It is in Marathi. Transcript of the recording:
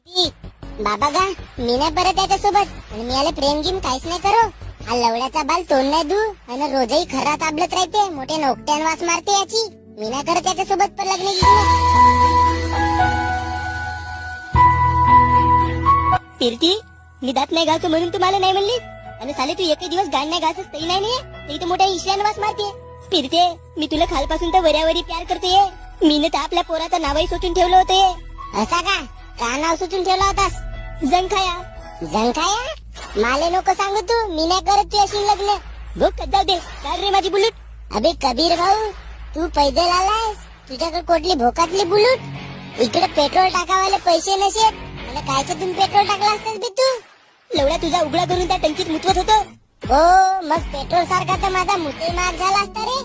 बाबा का मी नाही परत याच्यासोबत आणि मी याला प्रेम गिम काहीच नाही करो. हा लवड्याचा बाल तोंड नाही धू आणि रोजही खरा ताबलत राहते. मोठे नोकट्यान वास मारते याची. मी नाही करत याच्यासोबत पण लग्न फिरती. मी दात नाही घालतो म्हणून तुम्हाला नाही म्हणली आणि साले तू एकही दिवस गाण नाही घालतस तरी नाही तर मोठ्या ईशान वास मारते. फिरते मी तुला खालपासून तर वऱ्यावरी प्यार करते. मीने तर आपल्या पोराचं नावही सोचून ठेवलं होतं. असा का नाव सुचून ठेवला होतास? जंखाया. जंखाया माले नको सांगू तू. मी नाही करत तू अशी लग्न. भूक जाऊ दे. काढ रे माझी बुलूट. अबे कबीर भाऊ तू पैदल आलायस. तुझ्याकडे कोटली भोकातली बुलूट. इकडे पेट्रोल टाकावाले पैसे नसेल आणि कायचं तुम्ही पेट्रोल टाकला असतास बे तू. लवडा तुझा उघडा करून त्या टंकीत मुतवत होतो. हो मग पेट्रोल सारखा तर माझा मुते मार झाला असता रे.